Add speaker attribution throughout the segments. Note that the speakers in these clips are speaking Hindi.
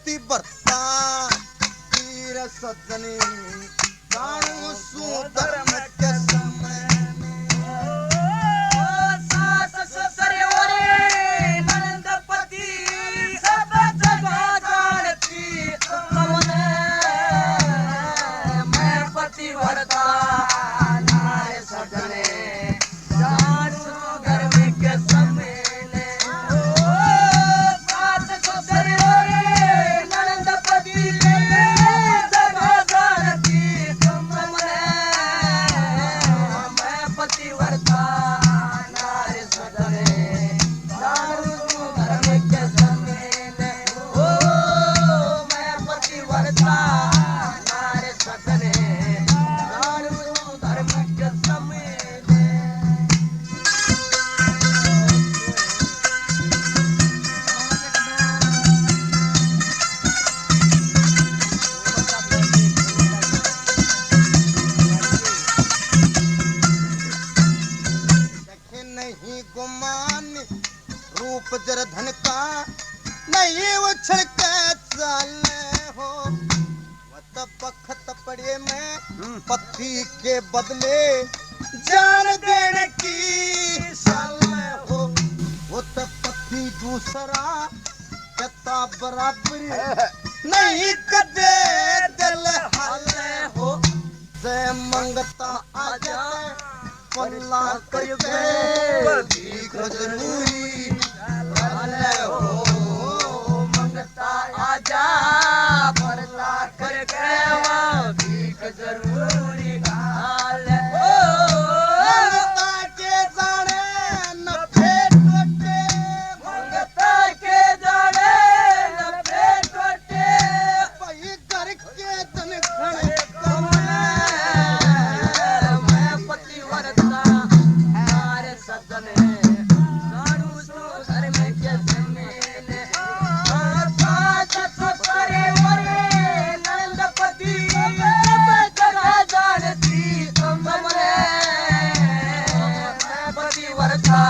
Speaker 1: पतिव्रता तीर सजनी जाणू सु धर्म के समय
Speaker 2: सास ससुर ओरे ननद पति सब जगह जानती तुमने मैं पतिव्रता नारे सजने जानू धर्म के समय सास ससुर ओरे ननद पति सब जानती तुमने मैं पतिव्रता नारे सजने जानू धर्म के समय ओ मैं पतिव्रता नारे सजने जानू धर्म के समय
Speaker 1: देखे नहीं गुमान रूप जर धन का नहीं उछल के चले हो वत बखत पड़े में पति के बदले जान देने की साले हो वो तो पति दूसरा कता बराबरी नहीं कदे दिल हाले हो से मंगता आजा पल्ला करके भीख जरूरी हाले हो
Speaker 2: मंगता आजा भरला करके भीख जरूरी हाल हो
Speaker 1: मंगता के जाने न फेट टोटे
Speaker 2: मंगता के जाने न फेट टोटे
Speaker 1: भाई घर के तन खड़े कमले
Speaker 2: मैं पतिव्रता नारे सजने जानू सु धर्म के समय सास ससुर ओरे ननद पति सब जगह जानती तुमने मैं पतिव्रता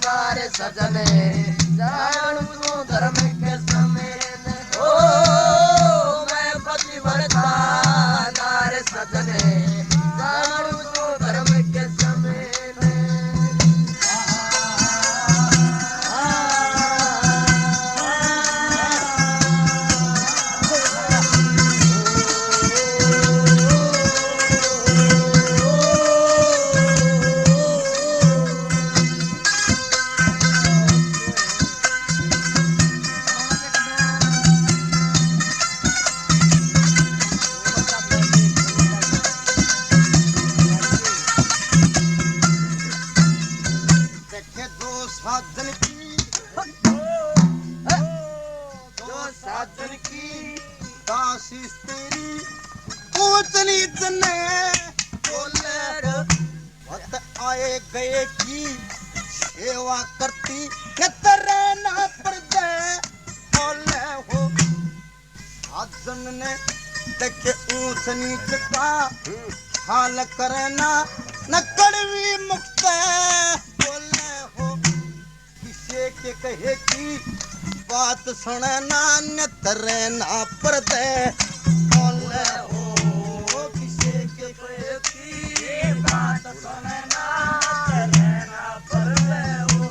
Speaker 2: नारे सजने जानू धर्म के समय ओ मैं पतिव्रता नारे सजने जानू धर्म के समय
Speaker 1: देखे दो साजन की दो साजन की दासी तेरी पूतनी तने बोले वत आए गए की सेवा करती न तेरे ना पड़ते बोले हो साजन ने देखे ऊंच नीच का हाल करना न कड़वी मुक्त बोले हो किसे के कहे की बात सुनना न तेरे ना पड़ते बोले हो किसे के कहे की बात सुनना तेरे ना पड़ते हो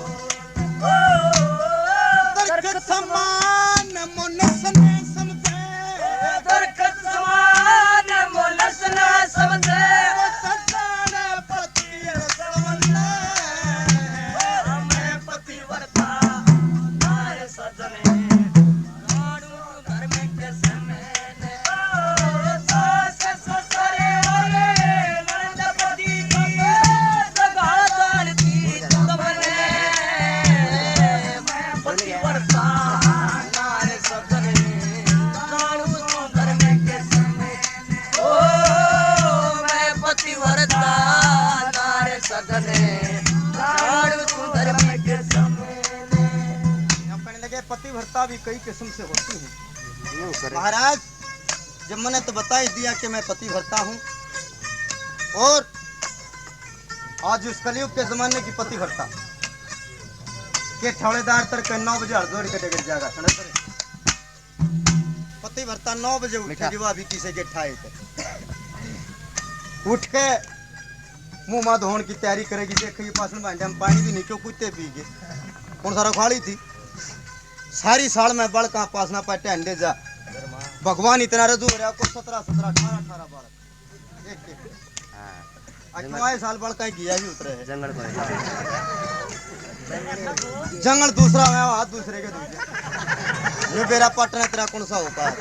Speaker 1: दरखत समान मुनस ने समझे
Speaker 2: दरखत समान मुनस न समझे
Speaker 1: वो सजाना पति समझे
Speaker 2: मैं पतिव्रता नारे सजने जानू धर्म के समय सास ससुर ओरे ननद पति सब जगह जानती तुमने मैं पतिव्रता नारे सजने जानू धर्म के समय ओ मैं पतिव्रता नारे सजने जानू धर्म के समय
Speaker 1: यहाँ कहने लगे पतिव्रता भी कई किस्म से होती है महाराज जब मैंने तो बता ही दिया कि मैं पतिव्रता हूँ और आज इस कलयुग के जमाने की पतिव्रता के ठौड़ेदार तर 9 बजे हरदोर के डगर जागा पति भरता 9 बजे उठे जीवा भी किसे के ठाए थे उठ के मुंह मा धोने की तैयारी करेगी देखेगी पास में भांडे में पानी भी नहीं क्यों कुत्ते पी गए कौन सारा खाली थी सारी साल में बड़ कहाँ पास ना पाटे अंडे जा भगवान इतना रजू हो रहा को 17 18 बालक एक आज साल बड़ कहीं किया भी उतरे है जंगल दूसरा है हाथ दूसरे के दूसरे ये मेरा पाटना तेरा कौन सा होता है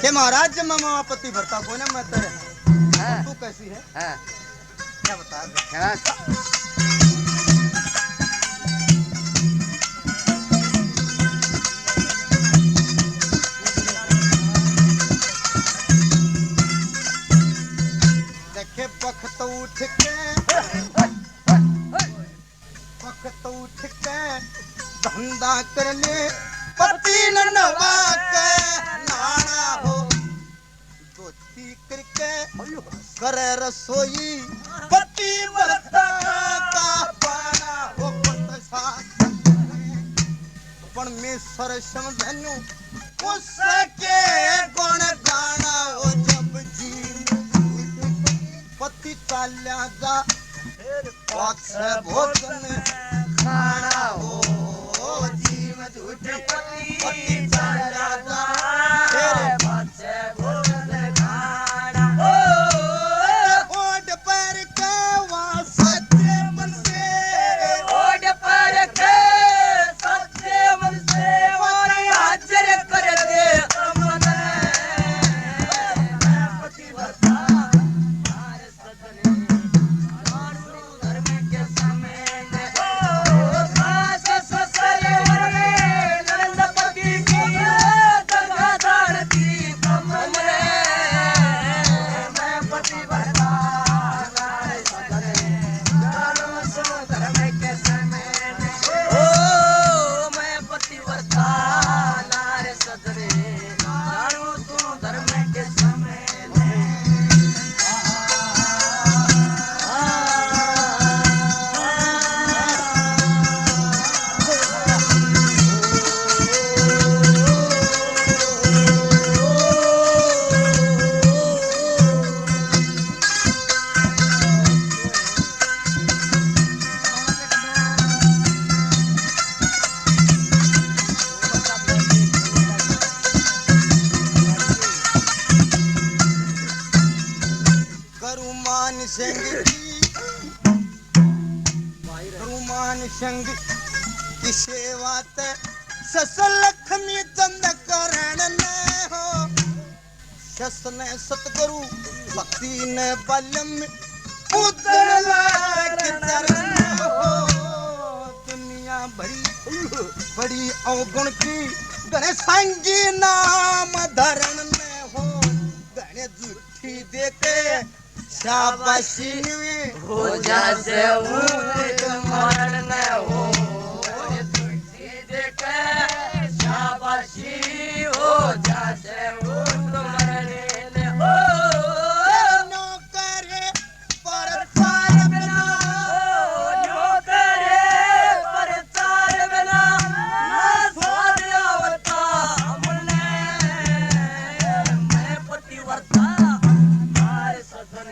Speaker 1: के महाराज जब मामा पति भरता को ना मैं तेरे तू कैसी है क्या बता देखे बखत उठ के धंधा कर ले पति न नवा के नाना हो दोस्ती करके करे रसोई पति भरता का पाना हो परमेश्वर समझनु उसके गुण गाना हो जब जी पति चाल्या जा भोजन खाना हो जीव झूठे पति चाल्या जा भोजन खाना हो ओड पर कवा सच्चे मन से ओड पर के सच्चे मन से वारी हाजिर कर दे अमन पति भरता हमारे सदन धर्म के समय सास ससुर नंद पति की गंगाधर की कमल मैं पति भरता हमारे सदन धर्म के समय ओ मैं पति भरता नारे सदन जानो तू धर्म के समय हनुमान संग की सेवा ते सस लक्ष्मी चंद करण ने हो सस ने सतगुरु भक्ति ने बलम उतर लाग चरण हो दुनिया भरी बड़ी अवगुण की गणेशांगी नाम धरण में हो गणे झूठी देके शाबाशी हो जासे ऊट मरण न हो झूठी देके शाबाशी हो जासे ऊट मरण न हो नौकरे परचार बिना नौकरे परचार बिना ना स्वाद आवता हमने मैं पतिव्रता हमारे सदन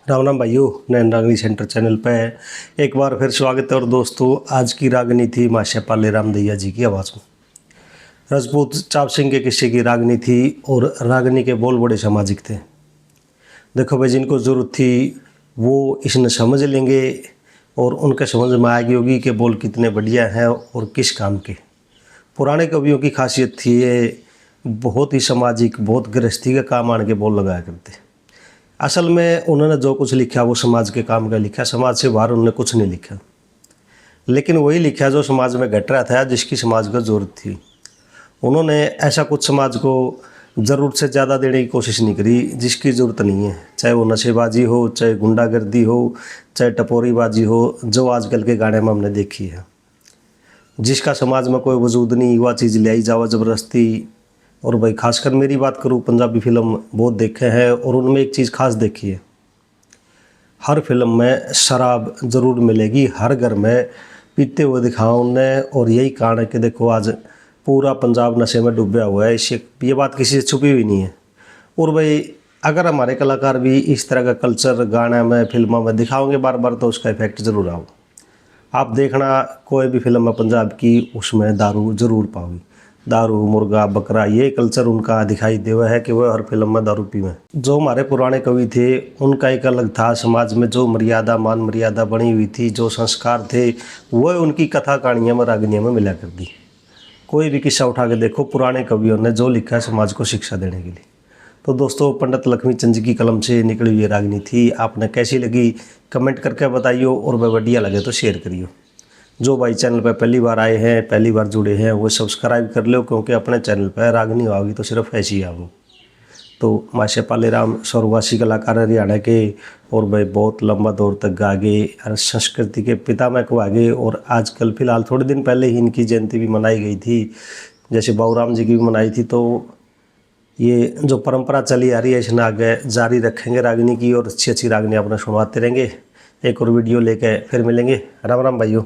Speaker 3: राम राम भाइयों, नैन रागनी सेंटर चैनल पे एक बार फिर स्वागत है। और दोस्तों, आज की रागनी थी माशा पाले रामदैया जी की आवाज़ में। राजपूत चाप सिंह के किस्से की रागनी थी और रागनी के बोल बड़े सामाजिक थे। देखो भाई, जिनको ज़रूरत थी वो इसने समझ लेंगे और उनके समझ में आएगी होगी कि बोल कितने बढ़िया हैं और किस काम के। पुराने कवियों की खासियत थी ये बहुत ही सामाजिक, बहुत गृहस्थी का काम आने के बोल लगाया करते। असल में उन्होंने जो कुछ लिखा वो समाज के काम का लिखा, समाज से बाहर उन्होंने कुछ नहीं लिखा, लेकिन वही लिखा जो समाज में घट रहा था, जिसकी समाज को ज़रूरत थी। उन्होंने ऐसा कुछ समाज को ज़रूरत से ज़्यादा देने की कोशिश नहीं करी जिसकी ज़रूरत नहीं है, चाहे वो नशेबाजी हो, चाहे गुंडागर्दी हो, चाहे टपोरीबाजी हो, जो आजकल के गाने में हमने देखी है। जिसका समाज में कोई वजूद नहीं, वह चीज़ ले आई जावा ज़बरदस्ती। और भाई खासकर मेरी बात करूँ, पंजाबी फिल्म बहुत देखे हैं और उनमें एक चीज़ खास देखी है, हर फिल्म में शराब ज़रूर मिलेगी, हर घर में पीते हुए दिखाओ उन्हें। और यही कारण है कि देखो आज पूरा पंजाब नशे में डूबा हुआ है, इससे ये बात किसी से छुपी हुई नहीं है। और भाई अगर हमारे कलाकार भी इस तरह का कल्चर गाने में फिल्मों में दिखाओगे बार बार, तो उसका इफेक्ट ज़रूर आओ। आप देखना कोई भी फिल्म है पंजाब की, उसमें दारू ज़रूर पाओगे, दारू, मुर्गा, बकरा, ये कल्चर उनका दिखाई दे हुआ है कि वह हर फिल्म में दारू पीवें। जो हमारे पुराने कवि थे उनका एक अलग था, समाज में जो मर्यादा, मान मर्यादा बनी हुई थी, जो संस्कार थे, वह उनकी कथा कहानियों में, रागनियों में मिला कर दी। कोई भी किस्सा उठा के देखो, पुराने कवियों ने जो लिखा है समाज को शिक्षा देने के लिए। तो दोस्तों, पंडित लक्ष्मीचंद जी की कलम से निकली हुई रागनी थी, आपने कैसी लगी कमेंट करके बताइयो, और वह बढ़िया लगे तो शेयर करियो। जो भाई चैनल पर पहली बार आए हैं, पहली बार जुड़े हैं, वो सब्सक्राइब कर लो, क्योंकि अपने चैनल पर रागनी आओगी तो सिर्फ ऐसी ही आओगी। तो माशा पालेराम स्वर्गवासी कलाकार हरियाणा के, और भाई बहुत लंबा दौर तक गागे, और संस्कृति के पिता में कहागे। और आजकल फ़िलहाल थोड़े दिन पहले ही इनकी जयंती भी मनाई गई थी, जैसे बाबूराम जी की भी मनाई थी। तो ये जो परंपरा चली आ रही है, इसने आगे जारी रखेंगे रागनी की, और अच्छी अच्छी रागनी अपने सुनवाते रहेंगे। एक और वीडियो लेके फिर मिलेंगे। राम राम भाइयों।